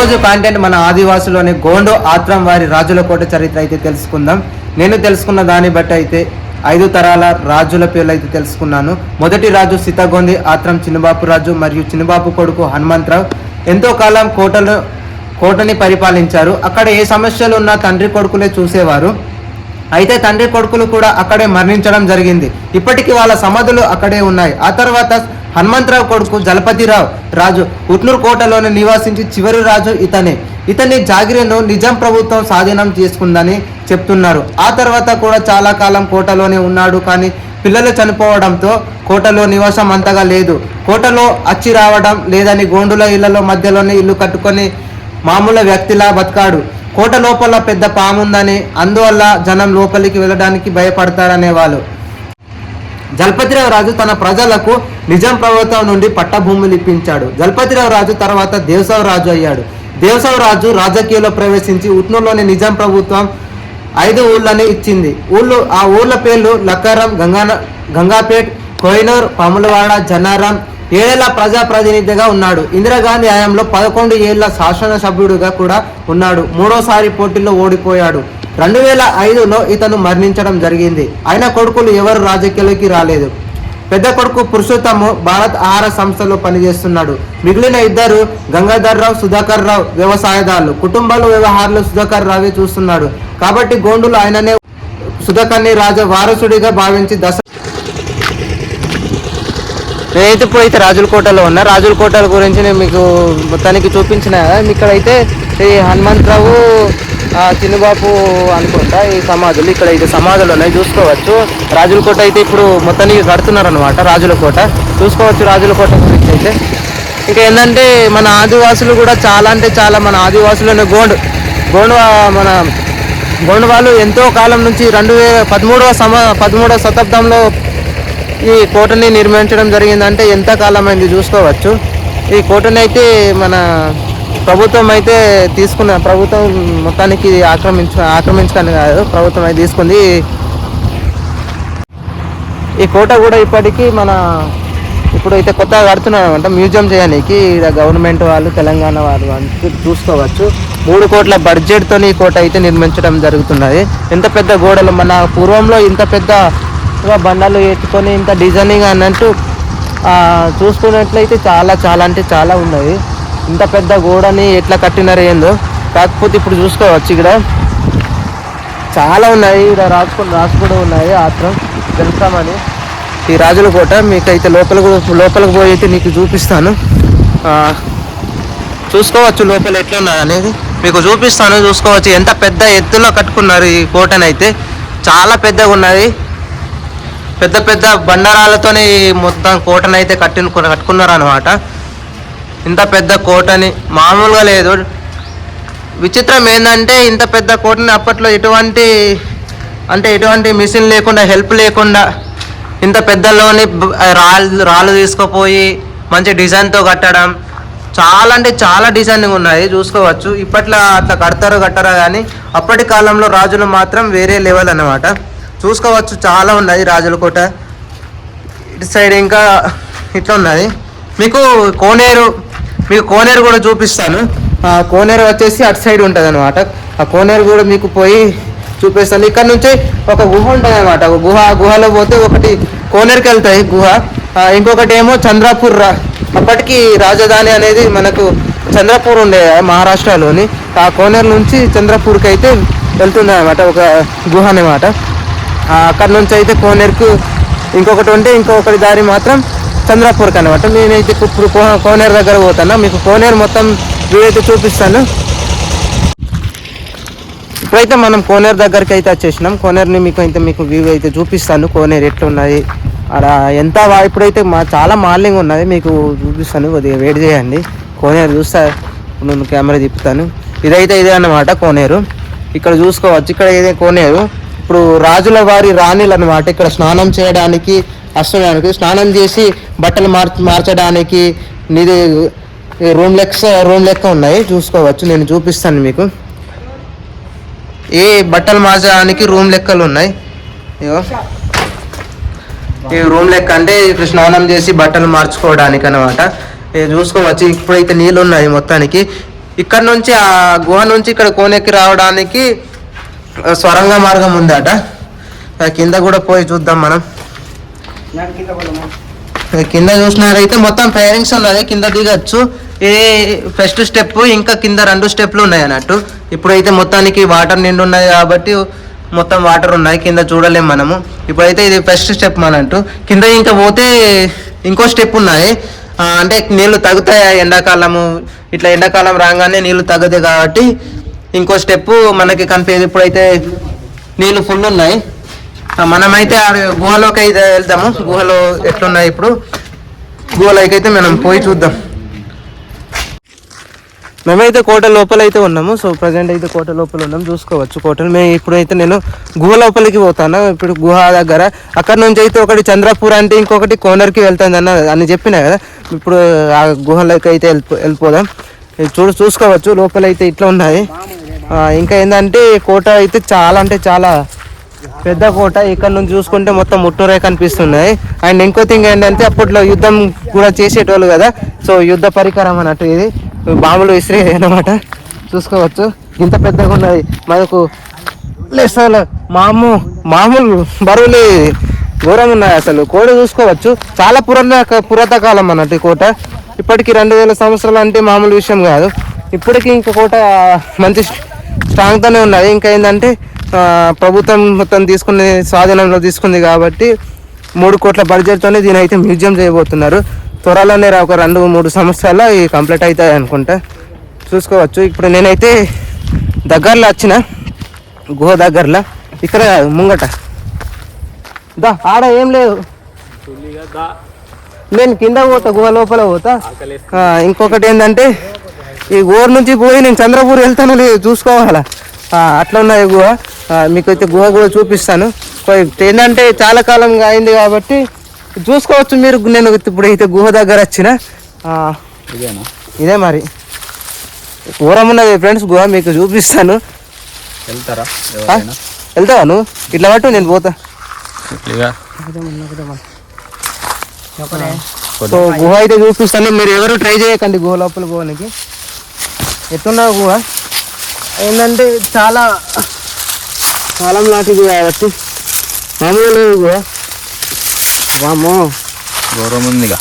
ఈరోజు కాంటెంట్ మన ఆదివాసులోని గోండు ఆత్రం వారి రాజుల కోట చరిత్ర అయితే తెలుసుకుందాం. నేను తెలుసుకున్న దాన్ని బట్టి అయితే 5 తరాల రాజుల పేర్లు అయితే తెలుసుకున్నాను. మొదటి రాజు సితగొంది ఆత్రం చిన్నబాపు రాజు మరియు చిన్నబాపు కొడుకు హనుమంతరావు ఎంతో కాలం కోటని పరిపాలించారు. అక్కడ ఏ సమస్యలు ఉన్నా తండ్రి కొడుకులే చూసేవారు. అయితే తండ్రి కొడుకులు కూడా అక్కడే మరణించడం జరిగింది. ఇప్పటికీ వాళ్ళ సమాధులు అక్కడే ఉన్నాయి. ఆ తర్వాత హనుమంతరావు కొడుకు జలపతిరావు రాజు ఉట్నూరు కోటలోనే నివాసించి చివరి రాజు ఇతని జాగిరిను నిజాం ప్రభుత్వం స్వాధీనం చేసుకుందని చెప్తున్నారు. ఆ తర్వాత కూడా చాలా కాలం కోటలోనే ఉన్నాడు. కానీ పిల్లలు చనిపోవడంతో కోటలో నివాసం అంతగా లేదు. కోటలో అచ్చి రావడం లేదని గోండుల ఇళ్లలో మధ్యలోనే ఇల్లు కట్టుకొని మామూలు వ్యక్తిలా బతికాడు. కోట లోపల పెద్ద పాముందని అందువల్ల జనం లోపలికి వెళ్ళడానికి భయపడతారనేవాళ్ళు. జలపతిరావు రాజు తన ప్రజలకు నిజాం ప్రభుత్వం నుండి పట్టభూములు ఇప్పించాడు. జలపతిరావు రాజు తర్వాత దేవసావు రాజు అయ్యాడు. దేవసావు రాజు రాజకీయాల్లో ప్రవేశించి ఉట్నూరులోని నిజాం ప్రభుత్వం 5 ఊళ్ళని ఇచ్చింది. ఆ ఊళ్ళ పేర్లు లక్కారం, గంగాపేట్, కోహినూర్, పాములవాడ, జన్నారం. 7 ఏళ్ల ప్రజాప్రతినిధిగా ఉన్నాడు. ఇందిరాగాంధీ హయాంలో 11 ఏళ్ల శాసనసభ్యుడిగా కూడా ఉన్నాడు. 3వసారి పోటీలో ఓడిపోయాడు. 2005లో ఇతను మరణించడం జరిగింది. ఆయన కొడుకులు ఎవరు రాజకీయాల్లోకి రాలేదు. పెద్ద కొడుకు పురుషోత్తము భారత్ ఆహార సంస్థలో పనిచేస్తున్నాడు. మిగిలిన 2 గంగాధర్ రావు, సుధాకర్ రావు వ్యవసాయదారులు. కుటుంబాల వ్యవహారాలు సుధాకర్ రావే చూస్తున్నాడు. కాబట్టి గోండులు ఆయననే సుధాకర్ని రాజ వారసుడిగా భావించి నేనైతే ఇప్పుడైతే రాజుల కోటలో ఉన్నా. రాజుల కోటల గురించి నేను మీకు మొత్తానికి చూపించిన. ఇక్కడైతే ఈ హనుమంతరావు, చిన్నబాపు అనుకుంటా ఈ సమాధులు ఇక్కడైతే సమాధులు ఉన్నాయి, చూసుకోవచ్చు. రాజుల కోట అయితే ఇప్పుడు మొత్తానికి కడుతున్నారు అనమాట. రాజుల కోట చూసుకోవచ్చు. రాజుల కోట గురించి అయితే ఇంకా ఏంటంటే మన ఆదివాసులు కూడా చాలా అంటే చాలా, మన ఆదివాసులోనే మన గోండు వాళ్ళు ఎంతో కాలం నుంచి 13వ శతాబ్దంలో ఈ కోటని నిర్మించడం జరిగిందంటే ఎంత కాలం అయింది చూసుకోవచ్చు. ఈ కోటని అయితే మన ప్రభుత్వం అయితే ప్రభుత్వం మొత్తానికి ఆక్రమించడానికి కాదు, ప్రభుత్వం అయితే తీసుకుంది. ఈ కోట కూడా ఇప్పటికీ ఇప్పుడైతే కొత్తగా కడుతున్నారు అనమాట, మ్యూజియం చేయడానికి. గవర్నమెంట్ వాళ్ళు, తెలంగాణ వాళ్ళు చూసుకోవచ్చు. 3 కోట్ల బడ్జెట్తో ఈ కోట అయితే నిర్మించడం జరుగుతున్నది. ఎంత పెద్ద గోడలు, మన పూర్వంలో ఇంత పెద్ద బండలు ఎత్తుకొని ఇంత డిజైనింగ్ అన్నట్టు చూసుకున్నట్లయితే చాలా చాలా అంటే చాలా ఉన్నాయి. ఇంత పెద్ద గోడని ఎట్లా కట్టినారో ఏందో. కాకపోతే ఇప్పుడు చూసుకోవచ్చు ఇక్కడ చాలా ఉన్నాయి. ఇక్కడ రాసుకొని ఉన్నాయి ఆత్రం వెళ్తామని. ఈ రాజుల కోట మీకైతే లోపలికి పోయి అయితే నీకు చూపిస్తాను. చూసుకోవచ్చు లోపల ఎట్లా ఉన్నది అనేది మీకు చూపిస్తాను. చూసుకోవచ్చు ఎంత పెద్ద ఎత్తులో కట్టుకున్నారు ఈ కోటనైతే. చాలా పెద్దగా ఉన్నది. పెద్ద పెద్ద బండరాలతోని మొత్తం కోటనైతే కట్టుకున్నారు అనమాట. ఇంత పెద్ద కోటని మామూలుగా లేదు. విచిత్రం ఏంటంటే ఇంత పెద్ద కోటని అప్పట్లో ఎటువంటి మిషన్ లేకుండా, హెల్ప్ లేకుండా ఇంత పెద్దలోని రాళ్ళు తీసుకుపోయి మంచి డిజైన్తో కట్టడం చాలా అంటే చాలా డిజైనింగ్ ఉన్నాయి, చూసుకోవచ్చు. ఇప్పట్లో అట్లా కట్టరా కానీ అప్పటి కాలంలో రాజులు మాత్రం వేరే లెవెల్ అన్నమాట. చూసుకోవచ్చు చాలా ఉన్నది రాజుల కోట. ఇటు సైడ్ ఇంకా ఇట్లా ఉన్నది. మీకు కోనేరు కూడా చూపిస్తాను. కోనేరు వచ్చేసి అటు సైడ్ ఉంటుంది అనమాట. ఆ కోనేరు కూడా మీకు పోయి చూపిస్తాను. ఇక్కడ నుంచి ఒక గుహ ఉంటుంది అనమాట. గుహలో పోతే ఒకటి కోనేరుకి వెళ్తాయి గుహ, ఇంకొకటి ఏమో చంద్రపూర్. అప్పటికి రాజధాని అనేది మనకు చంద్రపూర్ ఉండే మహారాష్ట్రలోని. ఆ కోనేరు నుంచి చంద్రపూర్కి అయితే వెళ్తుంది అనమాట ఒక గుహ అనమాట. అక్కడ నుంచి అయితే కోనేరుకు ఇంకొకటి దారి మాత్రం చంద్రపూర్కి అనమాట. నేనైతే ఇప్పుడు కోనేరు దగ్గర పోతాను. మీకు కోనేరు మొత్తం వ్యూ అయితే చూపిస్తాను. ఇప్పుడైతే మనం కోనేరు దగ్గరికి అయితే వచ్చేసినాం. కోనేరుని మీకు వ్యూ అయితే చూపిస్తాను. కోనేరు ఎట్లున్నది అలా ఎంత. ఇప్పుడైతే చాలా మార్నింగ్ ఉన్నది, మీకు చూపిస్తాను. కొద్దిగా వెయిట్ చేయండి. కోనేరు చూస్తా, నేను కెమెరా తిప్పుతాను. ఇదే అన్నమాట కోనేరు. ఇక్కడ చూసుకోవచ్చు. ఇక్కడ ఇదే కోనేరు. ఇప్పుడు రాజుల వారి రాణిలు అనమాట. ఇక్కడ స్నానం చేయడానికి, అష్టడానికి స్నానం చేసి బట్టలు మార్చడానికి రూమ్ లెక్క ఉన్నాయి, చూసుకోవచ్చు. నేను చూపిస్తాను మీకు. బట్టలు మార్చడానికి రూమ్ లెక్కలు ఉన్నాయి. ఈ రూమ్ లెక్క అంటే ఇక్కడ స్నానం చేసి బట్టలు మార్చుకోవడానికి అనమాట. చూసుకోవచ్చు. ఇప్పుడైతే నీళ్ళు ఉన్నాయి మొత్తానికి. ఇక్కడ నుంచి ఆ గుహ నుంచి ఇక్కడ కోనెక్కి రావడానికి స్వరంగ మార్గం ఉందట. కింద కూడా పోయి చూద్దాం మనం. కింద చూసినారైతే మొత్తం ఫైరింగ్స్ ఉన్నది, కింద దిగచ్చు. ఇది ఫస్ట్ స్టెప్, ఇంకా కింద 2 స్టెప్లు ఉన్నాయి అన్నట్టు. ఇప్పుడైతే మొత్తానికి వాటర్ నిండి ఉన్నాయి కాబట్టి మొత్తం వాటర్ ఉన్నాయి, కింద చూడలేం మనము. ఇప్పుడైతే ఇది ఫస్ట్ స్టెప్ అన్నట్టు. కింద ఇంకా పోతే ఇంకో స్టెప్ ఉన్నాయి, అంటే నీళ్లు తగ్గుతాయి ఎండాకాలము. ఇట్లా ఎండాకాలం రాగానే నీళ్లు తగ్గదు కాబట్టి ఇంకో స్టెప్ మనకి కనిపించేది. ఇప్పుడైతే నీళ్లు ఫుల్ ఉన్నాయి. మనమైతే ఆ గుహలోకి అయితే వెళ్తాము. గుహలో ఎట్లున్నాయి ఇప్పుడు, గుహలోకి అయితే మనం పోయి చూద్దాం. మేమైతే కోట లోపల అయితే ఉన్నాము. సో ప్రజెంట్ అయితే కోట లోపల ఉన్నాం, చూసుకోవచ్చు కోటలు. మేము ఇప్పుడైతే నేను గుహ లోపలికి పోతాను. ఇప్పుడు గుహ దగ్గర అక్కడ నుంచి అయితే ఒకటి చంద్రపూర్ అంటే ఇంకొకటి కోనర్కి వెళ్తుంది అని చెప్పినా కదా. ఇప్పుడు ఆ గుహలోకి అయితే వెళ్ళిపోదాం. చూసుకోవచ్చు లోపల అయితే ఇట్లా ఉన్నాయి. ఇంకా ఏంటంటే కోట అయితే చాలా అంటే చాలా పెద్ద కోట. ఇక్కడ నుంచి చూసుకుంటే మొత్తం ముట్టూరే కనిపిస్తున్నాయి. అండ్ ఇంకో థింగ్ ఏంటంటే అప్పట్లో యుద్ధం కూడా చేసేటోళ్ళు కదా. సో యుద్ధ పరికరం అన్నట్టు ఇది, బాంబులు విసిరే అన్నమాట. చూసుకోవచ్చు ఇంత పెద్దగా ఉన్నది. మనకు అసలు మామూలు బరువులు ఘోరంగా ఉన్నాయి. అసలు కోట చూసుకోవచ్చు, చాలా పురాతన కాలం అన్నట్టు ఈ కోట. ఇప్పటికి 2000 సంవత్సరాలు అంటే మామూలు విషయం కాదు. ఇప్పటికీ ఇంకా కోట మంచి స్ట్రాంగ్తోనే ఉన్నది. ఇంకా ఏంటంటే ప్రభుత్వం మొత్తం స్వాధీనంలో తీసుకుంది కాబట్టి 3 కోట్ల బడ్జెట్తోనే దీని అయితే మ్యూజియం చేయబోతున్నారు. త్వరలోనే ఒక 2-3 సంవత్సరాల్లో ఇవి కంప్లీట్ అవుతాయి అనుకుంటా. చూసుకోవచ్చు ఇప్పుడు నేనైతే దగ్గరలో వచ్చిన, గుహ దగ్గరలో. ఇక్కడ ముంగట ఆడ ఏం లేదు, నేను కింద పోతా, గుహ లోపల పోతా. ఇంకొకటి ఏంటంటే ఈ ఊరు నుంచి పోయి నేను చంద్రపూర్ వెళ్తాను లేదు చూసుకోవాలా. అట్లా ఉన్నాయి గుహ. మీకైతే గుహ కూడా చూపిస్తాను. ఏంటంటే చాలా కాలంగా అయింది కాబట్టి చూసుకోవచ్చు మీరు. నేను ఇప్పుడు అయితే గుహ దగ్గర వచ్చిన, ఇదే మరి ఘోరం ఉన్నది ఫ్రెండ్స్ గుహ. మీకు చూపిస్తాను. వెళ్తావా నువ్వు? ఇట్లా పట్టు, నేను పోతా. సో గుహ అయితే చూపిస్తాను. మీరు ఎవరు ట్రై చేయకండి గుహ లోపల పోవడానికి. ఎట్టున్నా గుహ ఏంటంటే చాలా కాలం నాటిది కాబట్టి మామూలు గుహ. వామ్మో గౌరవం ఉందిగా.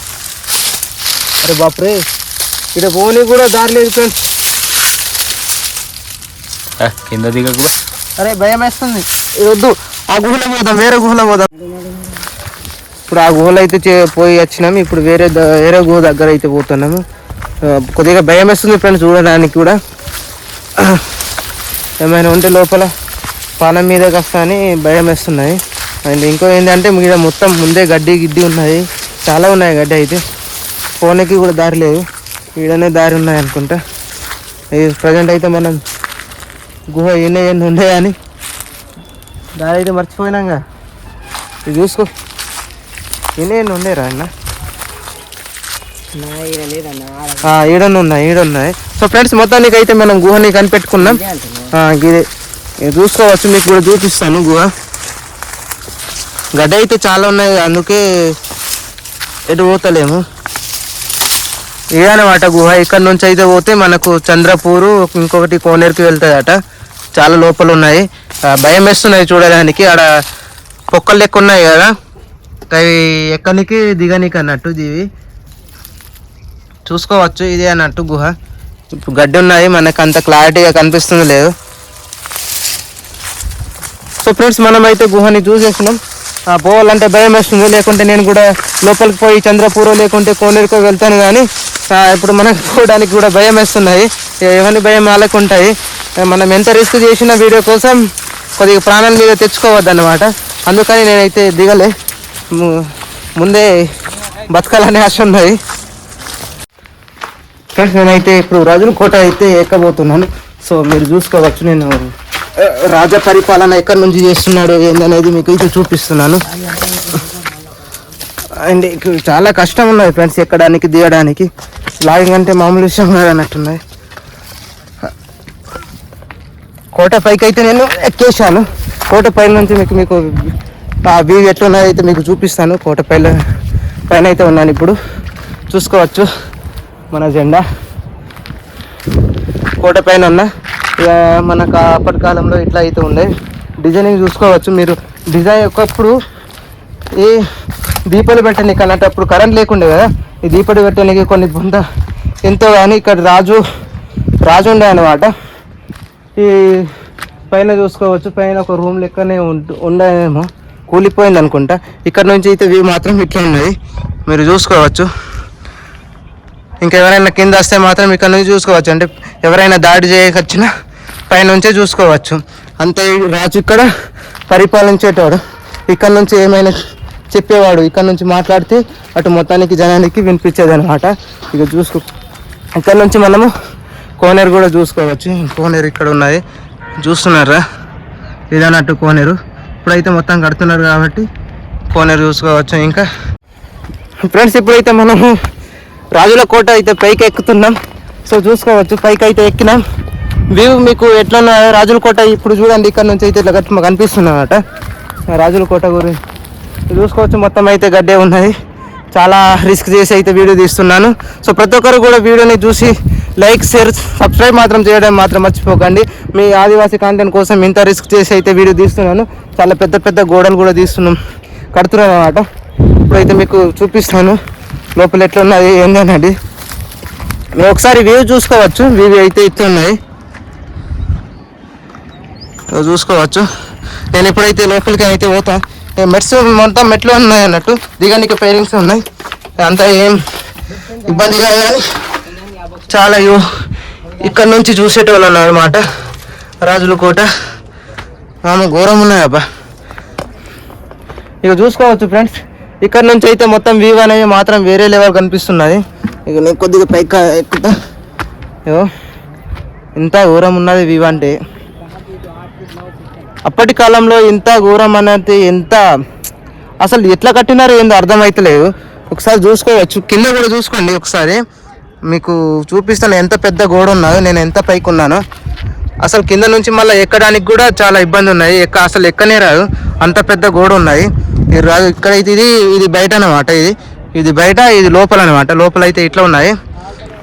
అరే బాప్రే, ఇక్కడ పోనీ కూడా దారి లేదు ఫ్రెండ్స్. కింద దిగకు. అరే భయం వేస్తుంది, వద్దు. ఆ గుహలో పోదాం, వేరే గుహలో పోదాం. ఇప్పుడు ఆ గుహలో అయితే పోయి వచ్చినాము. ఇప్పుడు వేరే గుహ దగ్గర అయితే పోతున్నాము. కొద్దిగా భయం వేస్తుంది ఫ్రెండ్స్ చూడడానికి కూడా. ఏమైనా ఉంటే లోపల పానం మీద వస్తా అని భయం వేస్తున్నాయి. అండ్ ఇంకో ఏంటంటే మీద మొత్తం ముందే గిడ్డి ఉన్నాయి, చాలా ఉన్నాయి గడ్డి. అయితే పోనీకి కూడా దారి లేదు, ఈడనే దారి ఉన్నాయి అనుకుంటా. ప్రజెంట్ అయితే మనం గుహ ఎన్ని ఉండే అని దారి అయితే మర్చిపోయినాగా. ఇది చూసుకో, ఎన్ని ఉండేరా అన్న, ఈడున్నాయి. సో ఫ్రెండ్స్ మొత్తానికి అయితే మనం గుహని కనిపెట్టుకున్నాం. ఇది చూసుకోవచ్చు, మీకు కూడా చూపిస్తాను. గుహ గడ్డ అయితే చాలా ఉన్నాయి, అందుకే ఎటు పోతలేము. ఇదనమాట గుహ. ఇక్కడ నుంచి అయితే పోతే మనకు చంద్రపూరు, ఇంకొకటి కోనేరుకి వెళ్తాయట. చాలా లోపల ఉన్నాయి, భయం వేస్తున్నాయి చూడడానికి. ఆడ పొక్కలు లెక్క ఉన్నాయి కదా, అవి ఎక్కనికి దిగనికి అన్నట్టు. ఇవి చూసుకోవచ్చు, ఇదే అన్నట్టు గుహ. ఇప్పుడు గడ్డి ఉన్నాయి, మనకు అంత క్లారిటీగా కనిపిస్తుంది లేదు. సో ఫ్రెండ్స్ మనమైతే గుహని చూసేసినాం. పోవాలంటే భయం వేస్తుంది, లేకుంటే నేను కూడా లోపలికి పోయి చంద్రపూర్ లేకుంటే కోనేరుకో వెళ్తాను. కానీ ఇప్పుడు మనకు పోవడానికి కూడా భయం వేస్తున్నాయి. ఎవరిని భయం వాళ్ళకుంటాయి. మనం ఎంత రిస్క్ చేసిన వీడియో కోసం కొద్దిగా ప్రాణాల మీద తెచ్చుకోవద్దు అన్నమాట. అందుకని నేనైతే దిగలే, ముందే బతకాలనే ఆశ ఉన్నది. ఫ్రెండ్స్ నేనైతే ఇప్పుడు రాజుల కోట అయితే ఎక్కబోతున్నాను. సో మీరు చూసుకోవచ్చు, నేను రాజ పరిపాలన ఎక్కడి నుంచి చేస్తున్నాడు ఏందనేది మీకు అయితే చూపిస్తున్నాను. అండ్ చాలా కష్టం ఉన్నది ఫ్రెండ్స్ ఎక్కడానికి దిగడానికి. లాగింగ్ అంటే మామూలు విషయం అన్నట్టున్నాయి. కోట పైకి అయితే నేను ఎక్కేసాను. కోట పైన నుంచి మీకు ఆ వ్యూ ఎట్లున్నది అయితే మీకు చూపిస్తాను. కోట పైన అయితే ఉన్నాను ఇప్పుడు. చూసుకోవచ్చు మన జెండా. కోట పైన ఉన్న ఇక మనకు అప్పటి కాలంలో ఇట్లా అయితే ఉండే డిజైనింగ్ చూసుకోవచ్చు మీరు. డిజైన్ ఒకప్పుడు ఈ దీపాలు పెట్టడానికి అన్నట్టు అప్పుడు కరెంట్ లేకుండే కదా, ఈ దీపాలు పెట్టడానికి కొన్ని బొంద ఎంతో కానీ ఇక్కడ రాజు ఉండే అనమాట. ఈ పైన చూసుకోవచ్చు, పైన ఒక రూమ్ లెక్కనే ఉండేమో, కూలిపోయింది అనుకుంటా. ఇక్కడ నుంచి అయితే వ్యూ మాత్రం ఇట్లా ఉన్నది మీరు చూసుకోవచ్చు. ఇంకెవరైనా కింద వస్తే మాత్రం ఇక్కడ నుంచి చూసుకోవచ్చు, అంటే ఎవరైనా దాడి చేయకొచ్చినా పైనుంచే చూసుకోవచ్చు. అంతే రాజు ఇక్కడ పరిపాలించేటవాడు, ఇక్కడ నుంచి ఏమైనా చెప్పేవాడు, ఇక్కడ నుంచి మాట్లాడితే అటు మొత్తానికి జనానికి వినిపించేది అనమాట. ఇక ఇక్కడ నుంచి మనము కోనేరు కూడా చూసుకోవచ్చు. కోనేరు ఇక్కడ ఉన్నది చూస్తున్నారా, ఇదన్నట్టు కోనేరు. ఇప్పుడైతే మొత్తం కడుతున్నారు కాబట్టి కోనేరు చూసుకోవచ్చు. ఇంకా ఫ్రెండ్స్ ఇప్పుడైతే మనము రాజుల కోట అయితే పైకి ఎక్కుతున్నాం. సో చూసుకోవచ్చు, పైకి అయితే ఎక్కినాం. వ్యూ మీకు ఎట్లా ఉన్నాయో రాజుల కోట ఇప్పుడు చూడండి, ఇక్కడ నుంచి అయితే ఇట్లా గట్టి కనిపిస్తుంది అన్నమాట. రాజుల కోట గురించి చూసుకోవచ్చు, మొత్తం అయితే గడ్డే ఉన్నది. చాలా రిస్క్ చేసి అయితే వీడియో తీస్తున్నాను. సో ప్రతి ఒక్కరు కూడా వీడియోని చూసి లైక్, షేర్, సబ్స్క్రైబ్ మాత్రం చేయడం మాత్రం మర్చిపోకండి. మీ ఆదివాసీ కాంటెంట్ కోసం ఇంత రిస్క్ చేసి అయితే వీడియో తీస్తున్నాను. చాలా పెద్ద పెద్ద గోడలు కూడా కడుతున్నాను అన్నమాట. ఇప్పుడైతే మీకు చూపిస్తాను లోపల ఎట్లా ఉన్నది ఏంటి అన్నది. మీరు ఒకసారి వ్యూ చూసుకోవచ్చు, వ్యూ అయితే ఇస్తున్నాయి చూసుకోవచ్చు. నేను ఇప్పుడైతే లోపలికి అయితే పోతా. మెట్స్ మొత్తం మెట్లు ఉన్నాయి అన్నట్టు, దిగడానికి ఫైరింగ్స్ ఉన్నాయి, అంతా ఏం ఇబ్బంది కాదు. కానీ చాలా ఇక్కడ నుంచి చూసేటోళ్ళు అన్నమాట. రాజుల కోట ఆమె ఘోరం ఉన్నాయి అబ్బా. ఇక చూసుకోవచ్చు ఫ్రెండ్స్, ఇక్కడ నుంచి అయితే మొత్తం వ్యూ అనేది మాత్రం వేరే లెవెల్ కనిపిస్తున్నది. ఇక నేను కొద్దిగా పైకి ఎక్కుతా. ఇంత ఘోరం ఉన్నది వ్యూ అంటే. అప్పటి కాలంలో ఇంత ఘోరం అనేది ఎంత అసలు ఎట్లా కట్టినారో ఏందో అర్థమవుతలేదు. ఒకసారి చూసుకోవచ్చు, కింద కూడా చూసుకోండి ఒకసారి, మీకు చూపిస్తాను ఎంత పెద్ద గోడ ఉన్నదో, నేను ఎంత పైకి ఉన్నానో. అసలు కింద నుంచి మళ్ళీ ఎక్కడానికి కూడా చాలా ఇబ్బంది ఉన్నాయి, అసలు ఎక్కనే రాదు, అంత పెద్ద గోడ ఉన్నది. ఇది రాదు ఇక్కడైతే, ఇది బయట అనమాట, ఇది బయట, ఇది లోపల అనమాట. లోపల అయితే ఇట్లా ఉన్నాయి.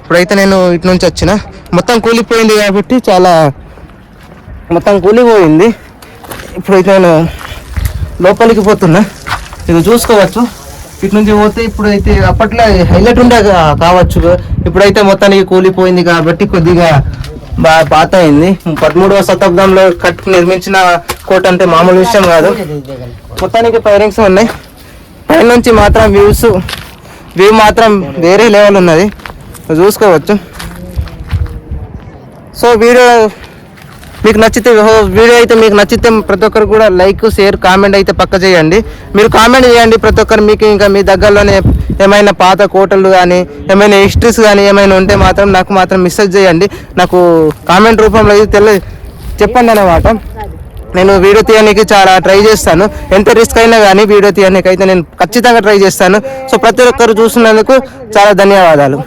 ఇప్పుడైతే నేను ఇటు నుంచి వచ్చిన, మొత్తం కూలిపోయింది కాబట్టి మొత్తం కూలిపోయింది. ఇప్పుడైతే నేను లోపలికి పోతున్నా. ఇది చూసుకోవచ్చు, ఇటు నుంచి పోతే ఇప్పుడైతే అప్పట్లో హైలైట్ ఉండే కావచ్చు, ఇప్పుడైతే మొత్తానికి కూలిపోయింది కాబట్టి కొద్దిగా బాగా పాత అయింది. 13వ శతాబ్దంలో నిర్మించిన కోట అంటే మామూలు విషయం కాదు. మొత్తానికి ఫైరింగ్స్ ఉన్నాయి. పైన నుంచి మాత్రం వ్యూ మాత్రం వేరే లెవెల్ ఉన్నది చూసుకోవచ్చు. సో వీడియో మీకు నచ్చితే ప్రతి ఒక్కరు కూడా లైక్, షేర్, కామెంట్ అయితే పక్క చేయండి. మీరు కామెంట్ చేయండి ప్రతి ఒక్కరు, మీకు ఇంకా మీ దగ్గరలోనే ఏమైనా పాత కోటలు కానీ ఏమైనా హిస్టరీస్ కానీ ఏమైనా ఉంటే మాత్రం నాకు మాత్రం మెసేజ్ చేయండి. నాకు కామెంట్ రూపంలో అయితే చెప్పండి అన్నమాట. నేను వీడియో తీయడానికి చాలా ట్రై చేస్తాను, ఎంత రిస్క్ అయినా కానీ వీడియో తీయడానికి అయితే నేను ఖచ్చితంగా ట్రై చేస్తాను. సో ప్రతి ఒక్కరు చూస్తున్నందుకు చాలా ధన్యవాదాలు.